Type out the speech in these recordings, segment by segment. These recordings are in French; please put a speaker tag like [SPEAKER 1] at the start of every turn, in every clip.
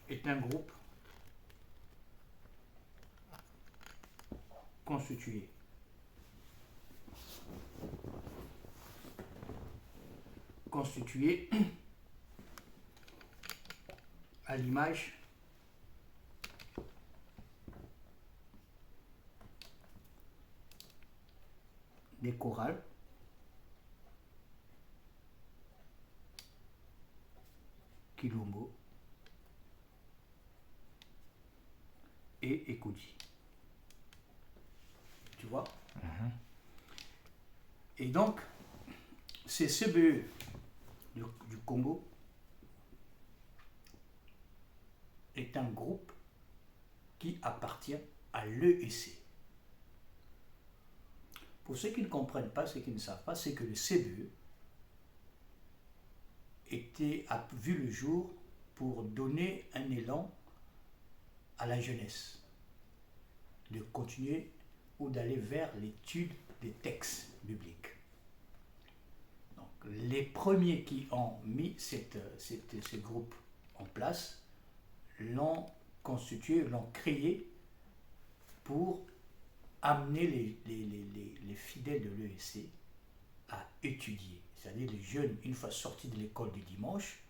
[SPEAKER 1] est un groupe constitué à l'image des chorales Kilombo et Ekudi. Tu vois? Et donc, ces CBE du Congo est un groupe qui appartient à l'EEC. Pour ceux qui ne comprennent pas, ceux qui ne savent pas, c'est que le CBE a vu le jour pour donner un élan à la jeunesse, de continuer ou d'aller vers l'étude des textes bibliques. Donc, les premiers qui ont mis ce groupe en place l'ont constitué, l'ont créé pour amener les fidèles de l'EEC à étudier. C'est-à-dire les jeunes, une fois sortis de l'école du dimanche,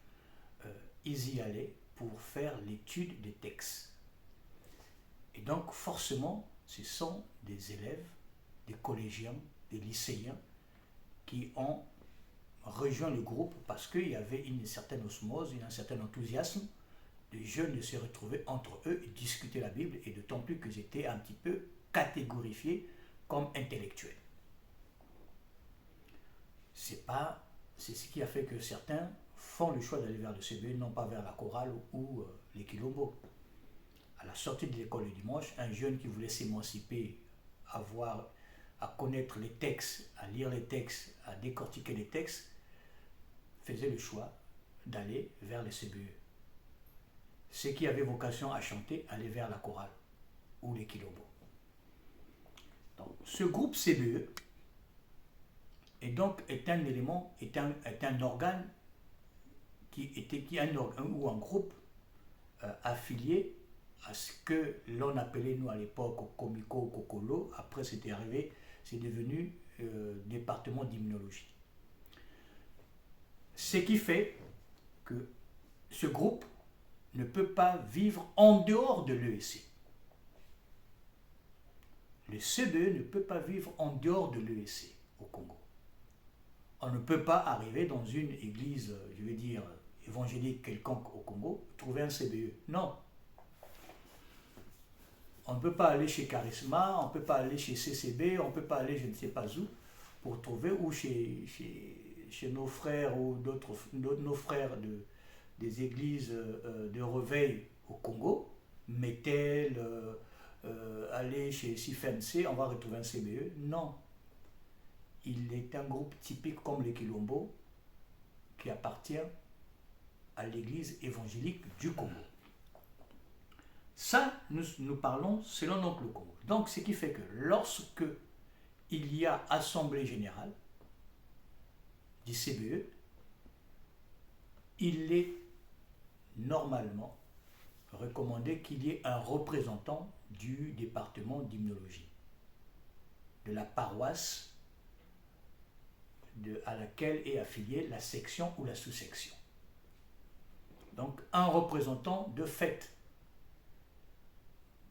[SPEAKER 1] ils y allaient pour faire l'étude des textes. Et donc forcément, ce sont des élèves, des collégiens, des lycéens qui ont rejoint le groupe parce qu'il y avait une certaine osmose, un certain enthousiasme. Les jeunes se retrouvaient entre eux et discutaient la Bible, et d'autant plus qu'ils étaient un petit peu catégorifiés comme intellectuels. C'est ce qui a fait que certains font le choix d'aller vers le CBE, non pas vers la chorale ou les Kilombo. À la sortie de l'école le dimanche, un jeune qui voulait s'émanciper, à connaître les textes, à lire les textes, à décortiquer les textes, faisait le choix d'aller vers le CBE. Ceux qui avaient vocation à chanter allaient vers la chorale ou les Kilombo. Donc, ce groupe CBE est un élément, est un organe ou un groupe affilié à ce que l'on appelait, nous à l'époque, Komiko ou Kokolo. Après, c'est devenu département d'hymnologie. Ce qui fait que ce groupe ne peut pas vivre en dehors de l'EEC. Le CBE ne peut pas vivre en dehors de l'EEC au Congo. On ne peut pas arriver dans une église, je vais dire, évangélique quelconque au Congo, trouver un CBE. Non. On ne peut pas aller chez Charisma, on ne peut pas aller chez CCB, on ne peut pas aller je ne sais pas où pour trouver, ou chez nos frères ou nos frères des églises de réveil au Congo, Metel, aller chez Sifense, on va retrouver un CBE. Non. Il est un groupe typique comme les Kilombo qui appartient à l'église évangélique du Congo. Ça, nous parlons selon donc le Congo. Donc, ce qui fait que lorsque il y a assemblée générale du CBE, il est normalement recommandé qu'il y ait un représentant du département d'hymnologie, de la paroisse à laquelle est affiliée la section ou la sous-section. Donc, un représentant de fait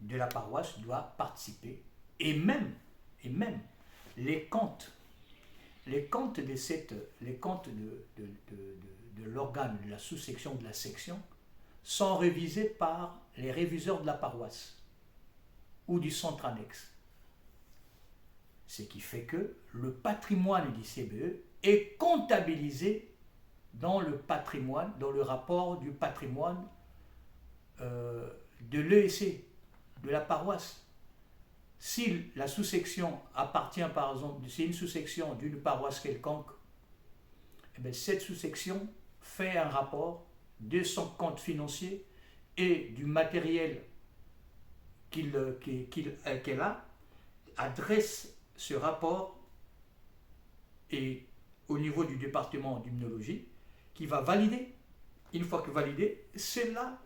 [SPEAKER 1] de la paroisse doit participer, et même les comptes de l'organe de la sous-section de la section sont révisés par les réviseurs de la paroisse ou du centre annexe. Ce qui fait que le patrimoine du CBE est comptabilisé dans le rapport du patrimoine de l'EEC, de la paroisse. Si la sous-section appartient, par exemple, c'est une sous-section d'une paroisse quelconque, eh bien, cette sous-section fait un rapport de son compte financier et du matériel qu'elle a, adresse ce rapport au niveau du département d'hymnologie qui va valider une fois que validé, c'est là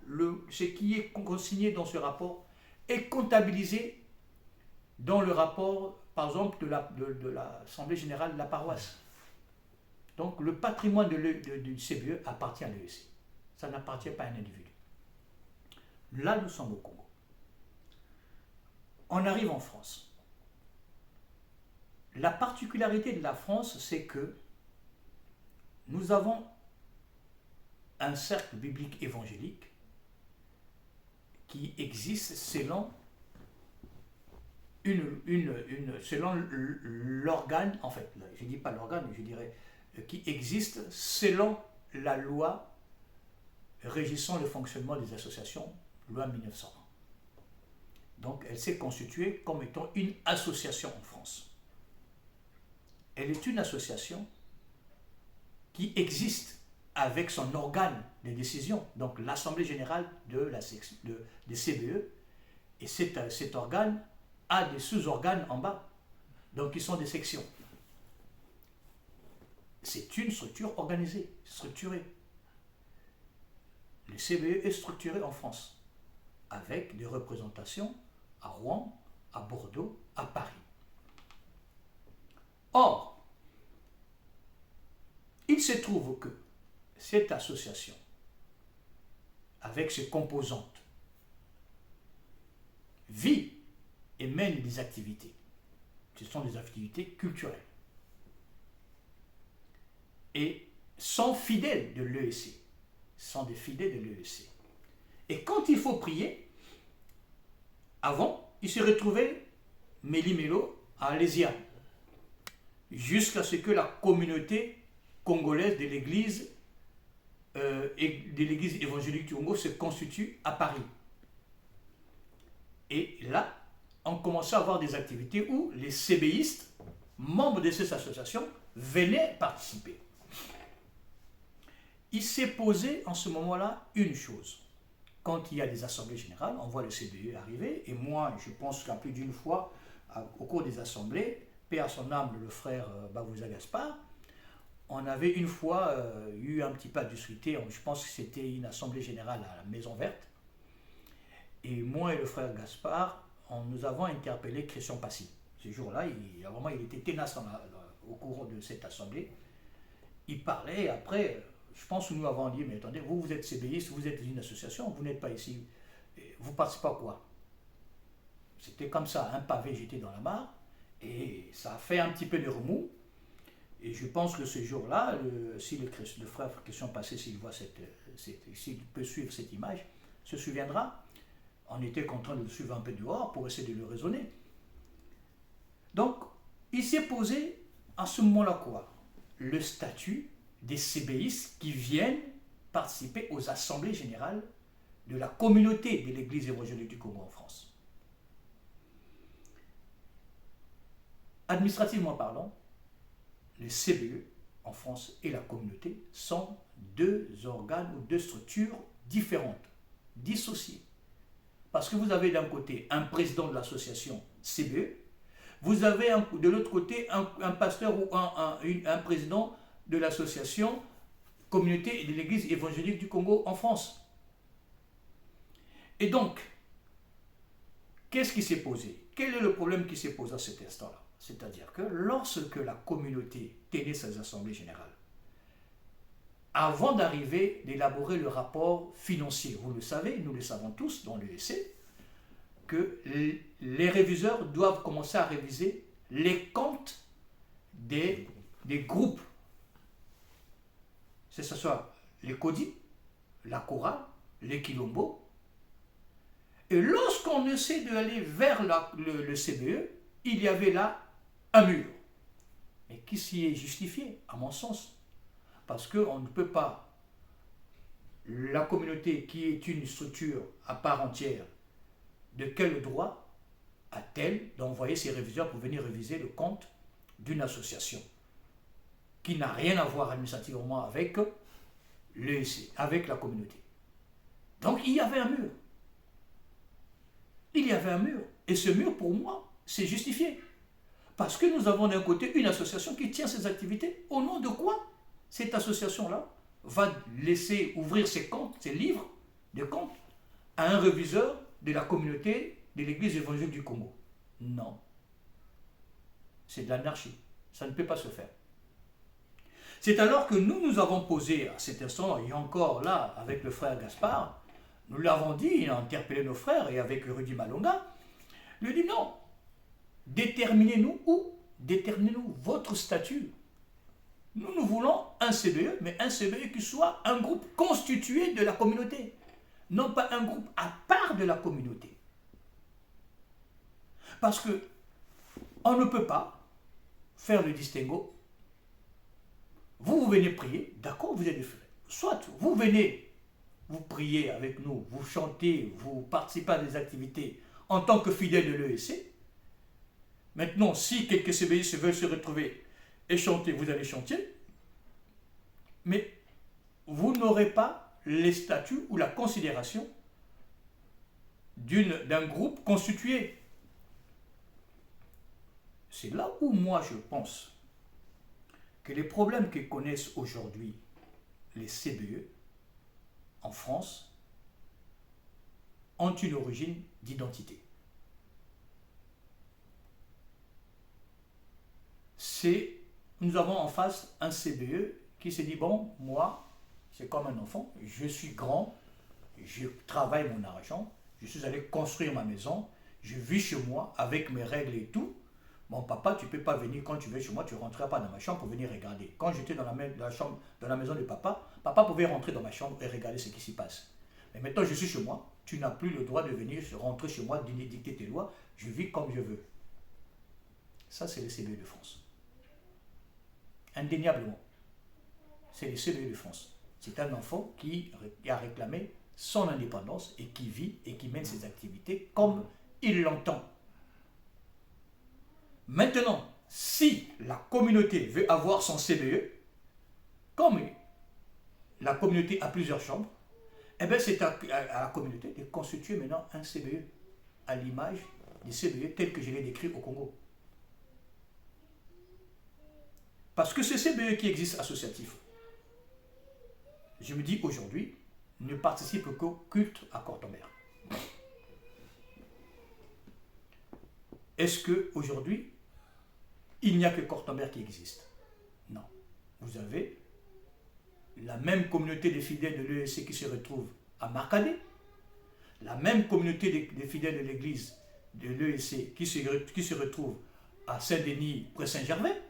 [SPEAKER 1] ce qui est consigné dans ce rapport est comptabilisé dans le rapport, par exemple, de l'Assemblée générale de la paroisse. Donc le patrimoine du CBE appartient à l'EEC. Ça n'appartient pas à un individu. Là, nous sommes au Congo. On arrive en France. La particularité de la France, c'est que nous avons un cercle biblique évangélique qui existe selon selon l'organe, en fait, je ne dis pas l'organe, je dirais, qui existe selon la loi régissant le fonctionnement des associations, loi 1901. Donc, elle s'est constituée comme étant une association en France. Elle est une association qui existe avec son organe de décision, donc l'Assemblée générale des CBE, et cet organe a des sous-organes en bas, donc qui sont des sections. C'est une structure organisée, structurée. Le CBE est structuré en France, avec des représentations à Rouen, à Bordeaux, à Paris. Or, il se trouve que cette association, avec ses composantes, vit et mène des activités. Ce sont des activités culturelles. Et sont fidèles de l'EEC. Sont des fidèles de l'EEC. Et quand il faut prier, avant, ils se retrouvaient méli-mélo à Alésia, jusqu'à ce que la communauté congolaise de l'église évangélique du Congo se constitue à Paris. Et là, on commençait à avoir des activités où les CBistes, membres de ces associations, venaient participer. Il s'est posé en ce moment-là une chose. Quand il y a des assemblées générales, on voit le CBE arriver, et moi, je pense qu'à plus d'une fois, au cours des assemblées, paix à son âme, le frère Bavouza Gaspard, on avait une fois eu un petit peu à discuter, je pense que c'était une assemblée générale à la Maison Verte, et moi et le frère Gaspard, nous avons interpellé Christian Passy. Ce jour-là, il était tenace au cours de cette assemblée. Il parlait, et après, je pense que nous avons dit, mais attendez, vous êtes CBiste, vous êtes une association, vous n'êtes pas ici, vous participez à quoi? C'était comme ça, un pavé jeté dans la mare, et ça a fait un petit peu de remous. Et je pense que ce jour-là, si le frère Christian Passy, s'il peut suivre cette image, se souviendra. On était content de le suivre un peu dehors pour essayer de le raisonner. Donc, il s'est posé à ce moment-là quoi? Le statut des CBistes qui viennent participer aux assemblées générales de la communauté de l'Église évangélique du Congo en France. Administrativement parlant, le CBE en France et la communauté sont deux organes ou deux structures différentes, dissociées. Parce que vous avez d'un côté un président de l'association CBE, vous avez de l'autre côté un pasteur ou un président de l'association Communauté de l'Église évangélique du Congo en France. Et donc, qu'est-ce qui s'est posé? Quel est le problème qui s'est posé à cet instant-là? C'est-à-dire que lorsque la communauté tenait ses assemblées générales, avant d'arriver d'élaborer le rapport financier, vous le savez, nous le savons tous dans l'EEC, que les réviseurs doivent commencer à réviser les comptes des groupes, que ce soit les CODI, la Cora, les Quilombo. Et lorsqu'on essaie d'aller vers le CBE, il y avait là un mur. Mais qui s'y est justifié, à mon sens? Parce qu'on ne peut pas, la communauté qui est une structure à part entière, de quel droit a-t-elle d'envoyer ses réviseurs pour venir réviser le compte d'une association qui n'a rien à voir administrativement avec l'EEC, avec la communauté? Donc il y avait un mur. Il y avait un mur. Et ce mur, pour moi, c'est justifié. Parce que nous avons d'un côté une association qui tient ses activités. Au nom de quoi cette association-là va laisser ouvrir ses comptes, ses livres de comptes, à un réviseur de la communauté de l'Église évangélique du Congo. Non. C'est de l'anarchie. Ça ne peut pas se faire. C'est alors que nous avons posé à cet instant, et encore là, avec le frère Gaspard, nous l'avons dit, il a interpellé nos frères, et avec Rudy Malonga, lui dit non, déterminez-nous où? Déterminez-nous votre statut. Nous voulons un CBE, mais un CBE qui soit un groupe constitué de la communauté, non pas un groupe à part de la communauté. Parce que on ne peut pas faire le distinguo. Vous venez prier, d'accord, vous êtes des frères. Soit vous venez, vous priez avec nous, vous chantez, vous participez à des activités en tant que fidèle de l'ESC. Maintenant, si quelques CBI veulent se retrouver et chanter, vous allez chanter. Mais vous n'aurez pas les statuts ou la considération d'un groupe constitué. C'est là où moi je pense que les problèmes que connaissent aujourd'hui les CBE en France ont une origine d'identité. Nous avons en face un CBE qui se dit, bon, moi, c'est comme un enfant, je suis grand, je travaille mon argent, je suis allé construire ma maison, je vis chez moi avec mes règles et tout. Mon papa, tu ne peux pas venir quand tu veux chez moi, tu ne rentreras pas dans ma chambre pour venir regarder. Quand j'étais dans la maison de papa, papa pouvait rentrer dans ma chambre et regarder ce qui s'y passe. Mais maintenant, je suis chez moi, tu n'as plus le droit de venir rentrer chez moi, dicter tes lois, je vis comme je veux. Ça, c'est le CBE de France. Indéniablement. C'est le CBE de France. C'est un enfant qui a réclamé son indépendance et qui vit et qui mène ses activités comme il l'entend. Maintenant, si la communauté veut avoir son CBE, comme la communauté a plusieurs chambres, eh bien c'est à la communauté de constituer maintenant un CBE à l'image du CBE tel que je l'ai décrit au Congo. Parce que ce CBE qui existe associatif, je me dis aujourd'hui, ne participe qu'au culte à Cortomère. Est-ce qu'aujourd'hui, il n'y a que Cortomère qui existe? Non. Vous avez la même communauté des fidèles de l'ESC qui se retrouve à Marcadet, la même communauté des fidèles de l'église de l'ESC qui se retrouve à Saint-Denis, près Saint-Gervais.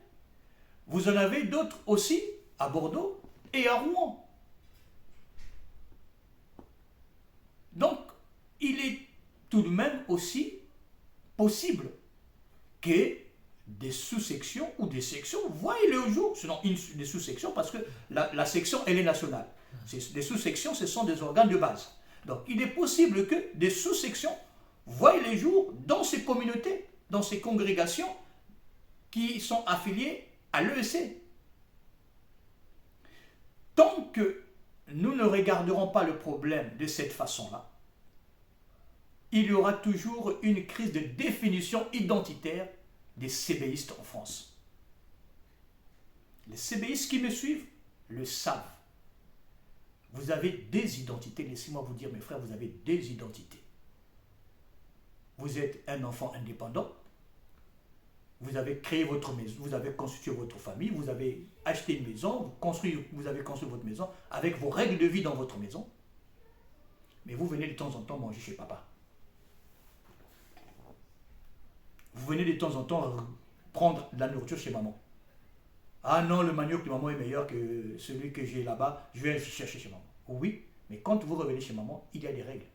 [SPEAKER 1] Vous en avez d'autres aussi à Bordeaux et à Rouen. Donc, il est tout de même aussi possible que des sous-sections ou des sections voient le jour, sinon des sous-sections, parce que la section, elle est nationale. Des sous-sections, ce sont des organes de base. Donc, il est possible que des sous-sections voient le jour dans ces communautés, dans ces congrégations qui sont affiliées à l'EEC. Tant que nous ne regarderons pas le problème de cette façon-là, il y aura toujours une crise de définition identitaire des CBistes en France. Les CBistes qui me suivent le savent. Vous avez des identités, laissez-moi vous dire mes frères, vous avez des identités. Vous êtes un enfant indépendant, vous avez créé votre maison, vous avez constitué votre famille, vous avez acheté une maison, vous avez construit votre maison avec vos règles de vie dans votre maison. Mais vous venez de temps en temps manger chez papa. Vous venez de temps en temps prendre de la nourriture chez maman. Ah non, le manioc de maman est meilleur que celui que j'ai là-bas, je vais chercher chez maman. Oui, mais quand vous revenez chez maman, il y a des règles.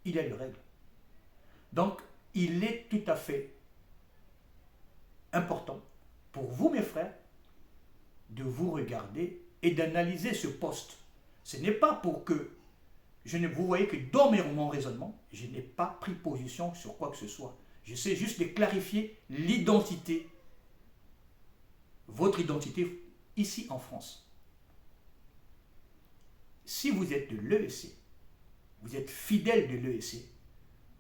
[SPEAKER 1] Il y a des règles. Donc, il est tout à fait important pour vous, mes frères, de vous regarder et d'analyser ce poste. Ce n'est pas pour que vous voyez que dans mon raisonnement, je n'ai pas pris position sur quoi que ce soit. J'essaie juste de clarifier l'identité, votre identité ici en France. Si vous êtes de l'EEC, vous êtes fidèle de l'EEC,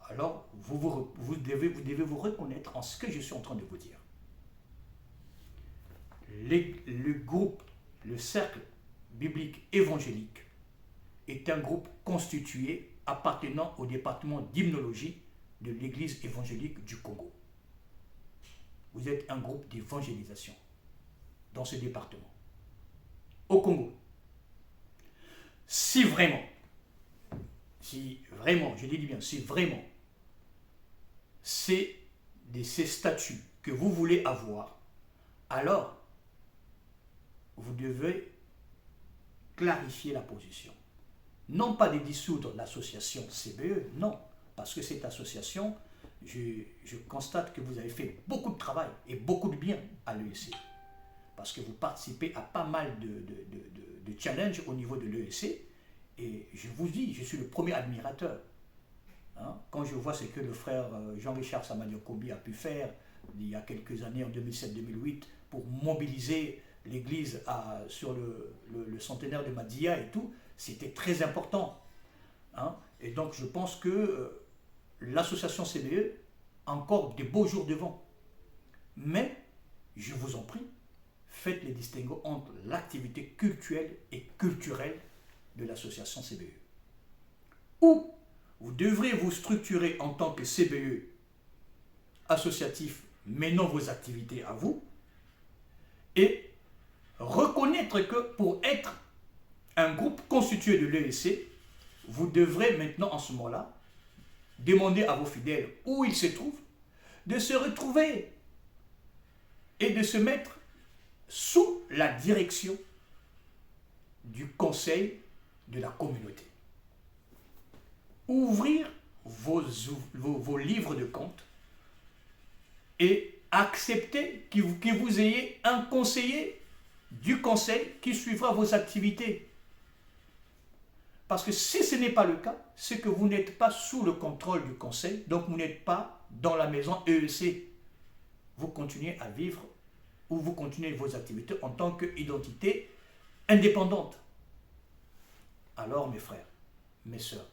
[SPEAKER 1] alors vous devez vous reconnaître en ce que je suis en train de vous dire. Le groupe, le cercle biblique évangélique est un groupe constitué appartenant au département d'hymnologie de l'Église évangélique du Congo. Vous êtes un groupe d'évangélisation dans ce département, au Congo. Si vraiment, je dis bien, si vraiment, c'est de ces statuts que vous voulez avoir, alors vous devez clarifier la position. Non pas de dissoudre l'association CBE, non, parce que cette association, je constate que vous avez fait beaucoup de travail et beaucoup de bien à l'EEC. Parce que vous participez à pas mal de challenges au niveau de l'EEC. Et je vous dis, je suis le premier admirateur. Hein, quand je vois ce que le frère Jean-Richard Samadiokobi a pu faire il y a quelques années, en 2007-2008, pour mobiliser l'Église sur le centenaire de Madia et tout, c'était très important. Hein, et donc je pense que l'association CBE a encore des beaux jours devant. Mais, je vous en prie, faites les distinguos entre l'activité cultuelle et culturelle de l'association CBE. Ou vous devrez vous structurer en tant que CBE associatif, menant vos activités à vous, et reconnaître que pour être un groupe constitué de l'EEC, vous devrez maintenant en ce moment-là demander à vos fidèles où ils se trouvent, de se retrouver et de se mettre sous la direction du conseil de la communauté. Ouvrir vos livres de compte et accepter que vous ayez un conseiller du conseil qui suivra vos activités. Parce que si ce n'est pas le cas, c'est que vous n'êtes pas sous le contrôle du conseil, donc vous n'êtes pas dans la maison EEC. Vous continuez à vivre ou vous continuez vos activités en tant qu'identité indépendante. Alors mes frères, mes sœurs,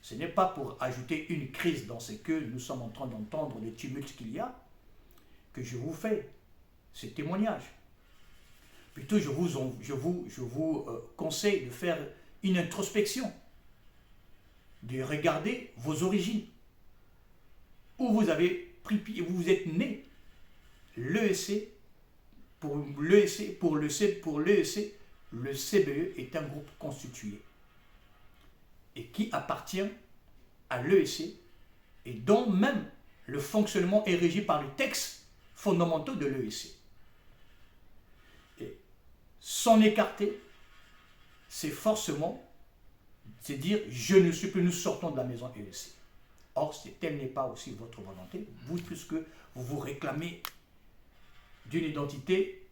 [SPEAKER 1] ce n'est pas pour ajouter une crise dans ce que nous sommes en train d'entendre, les tumultes qu'il y a, que je vous fais ce témoignage. Plutôt, je vous conseille de faire une introspection, de regarder vos origines, où vous avez pris, vous êtes né. L'EEC, pour l'EEC, le CBE est un groupe constitué et qui appartient à l'EEC et dont même le fonctionnement est régi par les textes fondamentaux de l'EEC. Et s'en écarter, c'est forcément, c'est dire je ne suis plus, nous sortons de la maison EEC. Or, telle n'est pas aussi votre volonté, vous, puisque vous vous réclamez d'une identité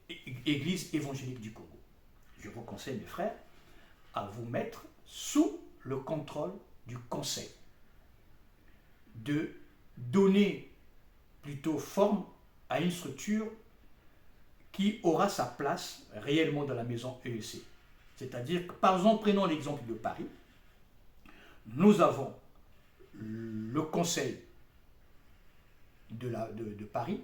[SPEAKER 1] Église évangélique du Congo. Je vous conseille, mes frères, à vous mettre sous le contrôle du conseil, de donner plutôt forme à une structure qui aura sa place réellement dans la maison EEC. C'est-à-dire que, par exemple, prenons l'exemple de Paris, nous avons le conseil de Paris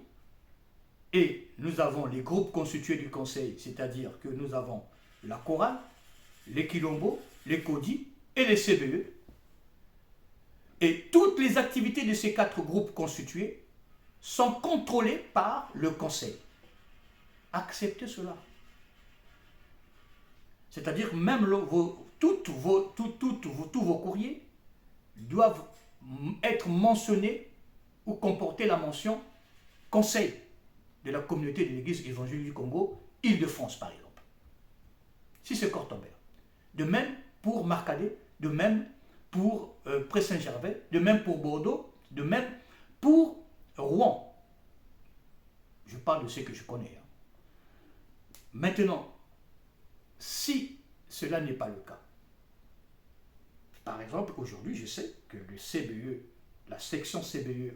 [SPEAKER 1] et nous avons les groupes constitués du conseil, c'est-à-dire que nous avons la chorale, les Quilombo, les Kodi et les CBE. Et toutes les activités de ces 4 groupes constitués sont contrôlées par le conseil. Acceptez cela. C'est-à-dire même tous vos courriers doivent être mentionnés ou comporter la mention conseil de la communauté de l'Église évangélique du Congo, Île-de-France par exemple. Si c'est Cortombert. De même pour Marcadet, de même pour Pré-Saint-Gervais, de même pour Bordeaux, de même pour Rouen. Je parle de ce que je connais. Maintenant, si cela n'est pas le cas, par exemple, aujourd'hui, je sais que le CBE, la section CBE,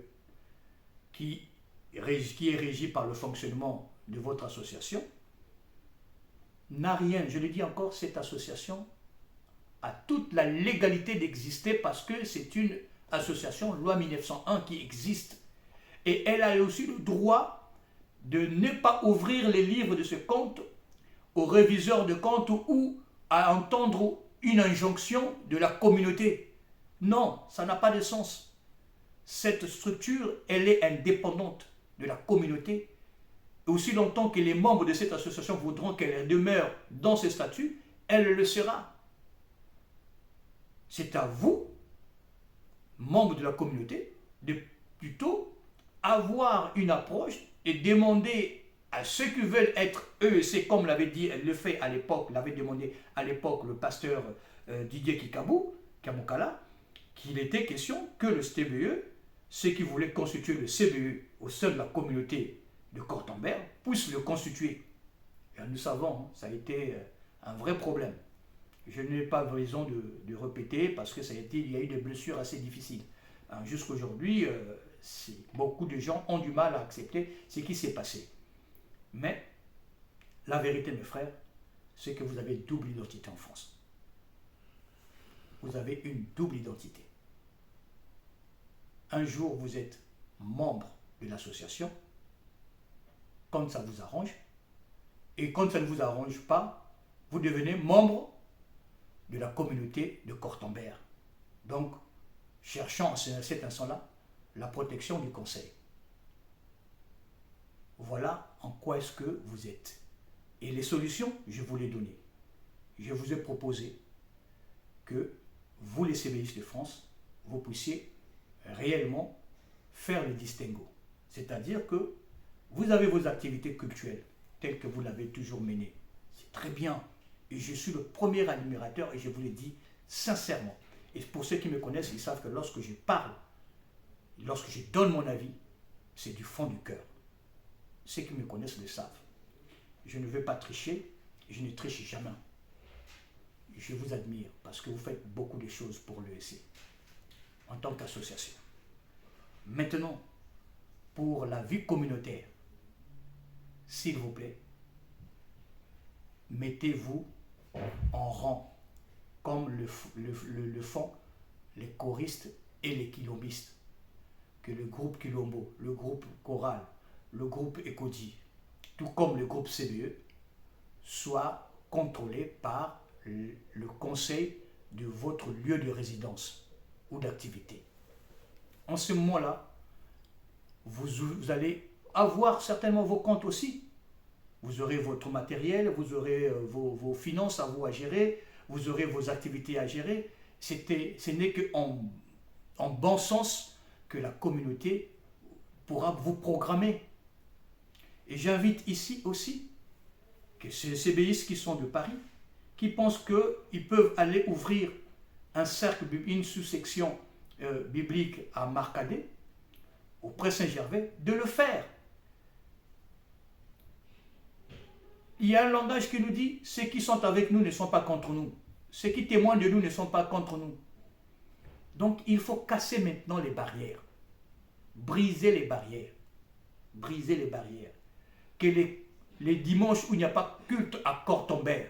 [SPEAKER 1] qui est régie par le fonctionnement de votre association, n'a rien, je le dis encore, cette association a toute la légalité d'exister parce que c'est une association loi 1901 qui existe. Et elle a aussi le droit de ne pas ouvrir les livres de ce compte au réviseur de comptes ou à entendre une injonction de la communauté. Non, ça n'a pas de sens. Cette structure, elle est indépendante de la communauté. Et aussi longtemps que les membres de cette association voudront qu'elle demeure dans ce statut, elle le sera. C'est à vous, membres de la communauté, de plutôt avoir une approche et demander à ceux qui veulent être EEC, comme l'avait dit, le fait à l'époque, l'avait demandé à l'époque le pasteur Didier Kamokala, qu'il était question que le CBE, ceux qui voulaient constituer le CBE au sein de la communauté de Cortambert, puissent le constituer. Et nous savons, ça a été un vrai problème. Je n'ai pas raison de répéter parce que il y a eu des blessures assez difficiles. Jusqu'à aujourd'hui, beaucoup de gens ont du mal à accepter ce qui s'est passé. Mais la vérité, mes frères, c'est que vous avez une double identité en France. Vous avez une double identité. Un jour, vous êtes membre de l'association, quand ça vous arrange, et quand ça ne vous arrange pas, vous devenez membre de la communauté de Cortambert. Donc, cherchant à cet instant-là la protection du conseil. Voilà en quoi est-ce que vous êtes. Et les solutions, je vous les donné. Je vous ai proposé que vous, les CBistes de France, vous puissiez réellement faire le distinguo. C'est-à-dire que vous avez vos activités culturelles telles que vous l'avez toujours menées. C'est très bien. Et je suis le premier admirateur et je vous le dis sincèrement. Et pour ceux qui me connaissent, ils savent que lorsque je parle, lorsque je donne mon avis, c'est du fond du cœur. Ceux qui me connaissent le savent. Je ne veux pas tricher, je ne triche jamais. Je vous admire parce que vous faites beaucoup de choses pour l'EEC en tant qu'association. Maintenant, pour la vie communautaire, s'il vous plaît, mettez-vous en rang comme le font les choristes et les quilombistes. Que le groupe Quilombo, le groupe Choral, le groupe Ecodi, tout comme le groupe CBE, soit contrôlé par le conseil de votre lieu de résidence ou d'activité. En ce moment-là, vous allez avoir certainement vos comptes aussi. Vous aurez votre matériel, vous aurez vos finances à vous à gérer, vous aurez vos activités à gérer. Ce n'est qu'en bon sens que la communauté pourra vous programmer. Et j'invite ici aussi que ces CBistes qui sont de Paris, qui pensent qu'ils peuvent aller ouvrir un cercle, une sous-section biblique à Marcadet, au Pré Saint-Gervais, de le faire. Il y a un langage qui nous dit, ceux qui sont avec nous ne sont pas contre nous. Ceux qui témoignent de nous ne sont pas contre nous. Donc il faut casser maintenant les barrières. Briser les barrières. Briser les barrières. Que les dimanches où il n'y a pas culte à Cortambert,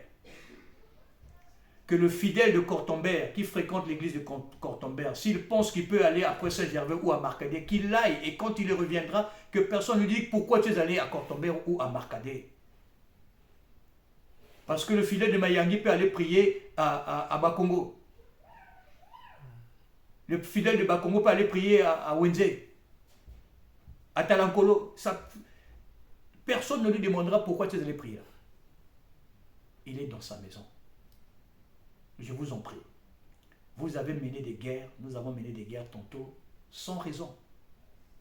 [SPEAKER 1] que le fidèle de Cortambert qui fréquente l'église de Cortambert, s'il pense qu'il peut aller après Saint-Gervais ou à Marcadet, qu'il aille, et quand il reviendra, que personne ne lui dise pourquoi tu es allé à Cortambert ou à Marcadet. Parce que le fidèle de Mayangi peut aller prier à Bakongo. Le fidèle de Bakongo peut aller prier à Wenze, à Talankolo. Personne ne lui demandera pourquoi tu es allé prier. Il est dans sa maison. Je vous en prie. Vous avez mené des guerres, nous avons mené des guerres tantôt, sans raison.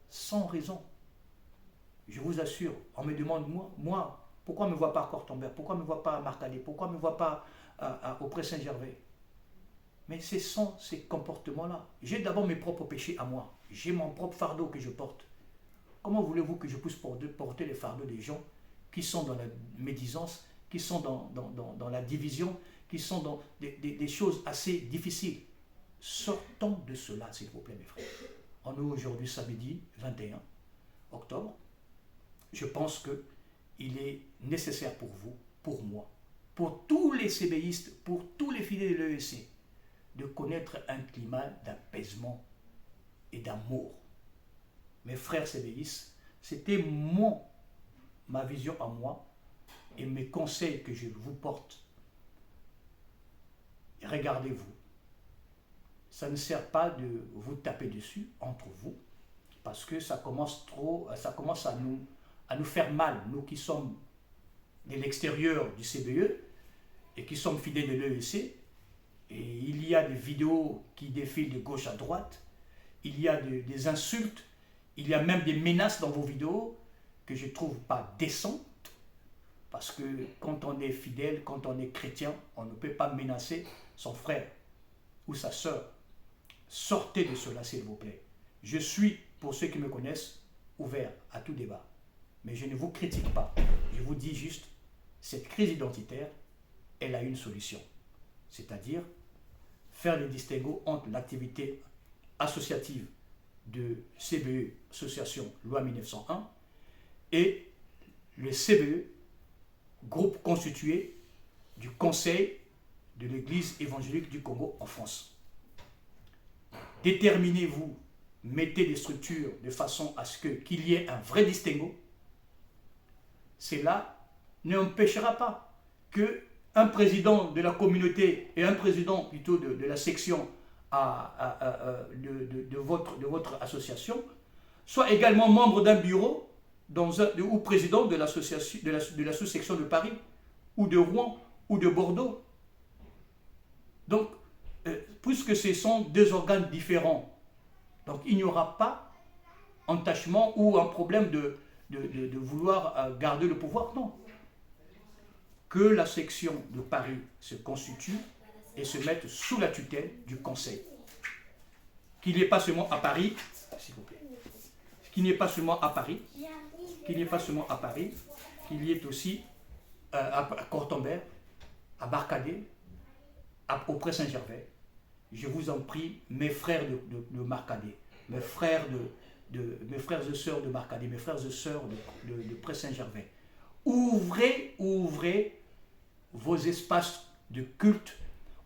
[SPEAKER 1] Sans raison. Je vous assure, on me demande, moi, pourquoi on ne me voit pas à Cortambert? Pourquoi on ne me voit pas à Marcadet? Pourquoi on ne me voit pas au Pré Saint-Gervais? Mais ce sont ces comportements-là. J'ai d'abord mes propres péchés à moi. J'ai mon propre fardeau que je porte. Comment voulez-vous que je puisse porter les fardeaux des gens qui sont dans la médisance, qui sont dans la division, qui sont dans des choses assez difficiles? Sortons de cela, s'il vous plaît, mes frères. On est aujourd'hui samedi 21 octobre. Je pense qu'il est nécessaire pour vous, pour moi, pour tous les CBistes, pour tous les fidèles de l'EEC, de connaître un climat d'apaisement et d'amour. Mes frères CBistes, c'était ma vision à moi Et mes conseils que je vous porte, regardez-vous. Ça ne sert pas de vous taper dessus entre vous, parce que ça commence à nous faire mal, nous qui sommes de l'extérieur du CBE et qui sommes fidèles de l'EEC. Et il y a des vidéos qui défilent de gauche à droite, il y a des insultes, il y a même des menaces dans vos vidéos que je ne trouve pas décentes, parce que quand on est fidèle, quand on est chrétien, on ne peut pas menacer son frère ou sa sœur. Sortez de cela, s'il vous plaît. Je suis, pour ceux qui me connaissent, ouvert à tout débat. Mais je ne vous critique pas. Je vous dis juste, cette crise identitaire, elle a une solution. C'est-à-dire faire le distinguo entre l'activité associative de CBE, Association Loi 1901, et le CBE, groupe constitué du Conseil de l'Église évangélique du Congo en France. Déterminez-vous, mettez des structures de façon à ce qu'il y ait un vrai distinguo. Cela n'empêchera pas qu'un président de la communauté et un président plutôt de la section de votre association soient également membres d'un bureau ou président de l'association de la sous-section de Paris ou de Rouen ou de Bordeaux. Donc, puisque ce sont deux organes différents, donc il n'y aura pas entachement ou un problème de vouloir garder le pouvoir, non. Que la section de Paris se constitue et se mette sous la tutelle du Conseil. Qu'il n'y ait pas seulement à Paris, s'il vous plaît, qu'il n'y ait pas seulement à Paris, qu'il y ait aussi à Cortombert, à Barcadé, au Pré-Saint-Gervais. Je vous en prie, mes frères de Marcadet, mes frères et sœurs de Marcadet, mes frères et sœurs de Pré-Saint-Gervais, ouvrez vos espaces de culte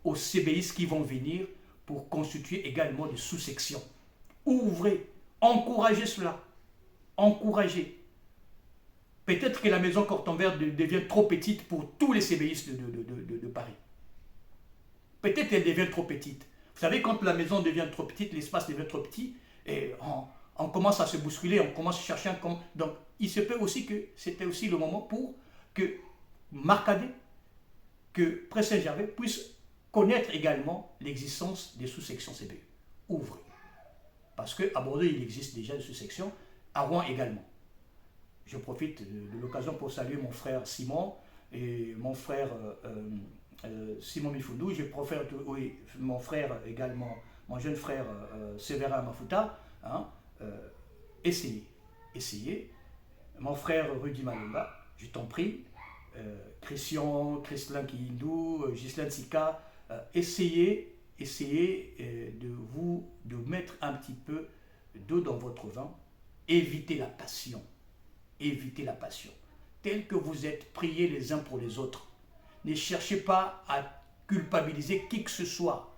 [SPEAKER 1] aux CBIs qui vont venir pour constituer également des sous-sections. Ouvrez, encouragez cela, encouragez. Peut-être que la maison Cortombert devient trop petite pour tous les CBIs de Paris. Peut-être qu'elle devient trop petite. Vous savez, quand la maison devient trop petite, l'espace devient trop petit, et on commence à se bousculer, on commence à chercher un... Donc, il se peut aussi que c'était aussi le moment pour que Marcadet, que Pré-Saint-Gervais puisse connaître également l'existence des sous-sections CBE. Ouvrez. Parce qu'à Bordeaux, il existe déjà des sous-sections, à Rouen également. Je profite de l'occasion pour saluer mon frère Simon et mon frère Simon Mifundou. Je préfère mon frère également, mon jeune frère Séverin Mafuta. Hein, essayez. Mon frère Rudy Malumba, je t'en prie. Christian Kihindou, Ghislaine Sika, essayez de mettre un petit peu d'eau dans votre vin. Évitez la passion. Tel que vous êtes, priez les uns pour les autres. Ne cherchez pas à culpabiliser qui que ce soit.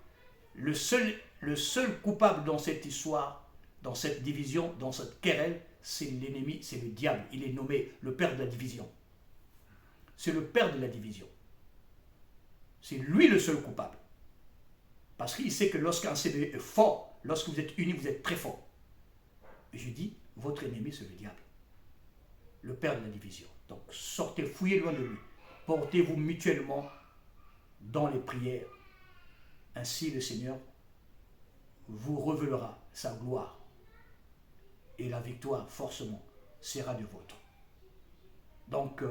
[SPEAKER 1] Le seul coupable dans cette histoire, dans cette division, dans cette querelle, c'est l'ennemi, c'est le diable. Il est nommé le père de la division. C'est le père de la division. C'est lui le seul coupable. Parce qu'il sait que lorsqu'un CBE est fort, lorsque vous êtes unis, vous êtes très fort. Et je dis, votre ennemi, c'est le diable. Le père de la division. Donc sortez, fouillez loin de lui. Portez-vous mutuellement dans les prières. Ainsi le Seigneur vous révélera sa gloire. Et la victoire, forcément, sera de vôtre. Donc,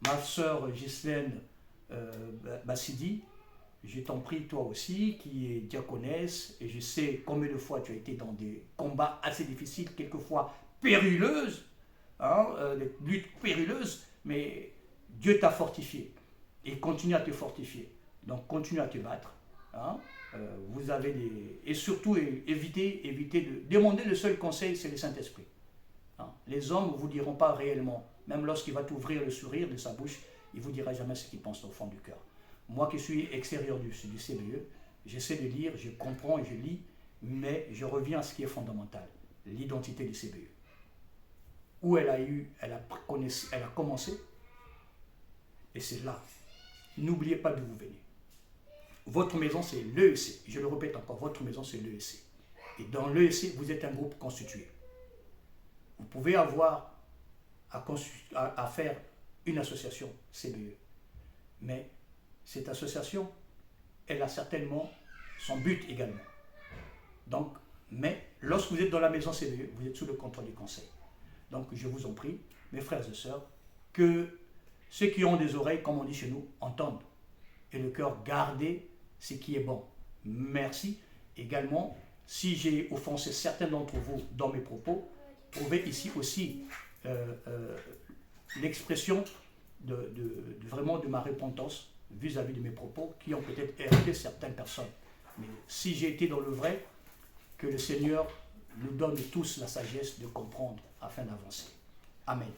[SPEAKER 1] ma sœur Ghislaine Bassidi, je t'en prie, toi aussi, qui est diaconesse, et je sais combien de fois tu as été dans des combats assez difficiles, quelquefois périlleuses, des luttes périlleuses, mais Dieu t'a fortifié et continue à te fortifier. Donc continue à te battre. Vous avez et surtout évitez de demander le seul conseil, c'est le Saint-Esprit. Les hommes ne vous diront pas réellement, même lorsqu'il va t'ouvrir le sourire de sa bouche, il ne vous dira jamais ce qu'il pense au fond du cœur. Moi qui suis extérieur du CBE, j'essaie de lire, je comprends et je lis, mais je reviens à ce qui est fondamental, l'identité du CBE. Où elle a commencé, Et c'est là. N'oubliez pas d'où vous venez. Votre maison, c'est l'EEC. Je le répète encore, votre maison, c'est l'EEC. Et dans l'EEC, vous êtes un groupe constitué. Vous pouvez avoir à faire une association CBE. Mais cette association, elle a certainement son but également. Donc, mais lorsque vous êtes dans la maison CBE, vous êtes sous le contrôle du conseil. Donc, je vous en prie, mes frères et sœurs, que ceux qui ont des oreilles, comme on dit chez nous, entendent. Et le cœur, gardez ce qui est bon. Merci. Également, si j'ai offensé certains d'entre vous dans mes propos, trouvez ici aussi l'expression vraiment de ma repentance vis-à-vis de mes propos qui ont peut-être heurté certaines personnes. Mais si j'ai été dans le vrai, que le Seigneur nous donne tous la sagesse de comprendre afin d'avancer. Amen.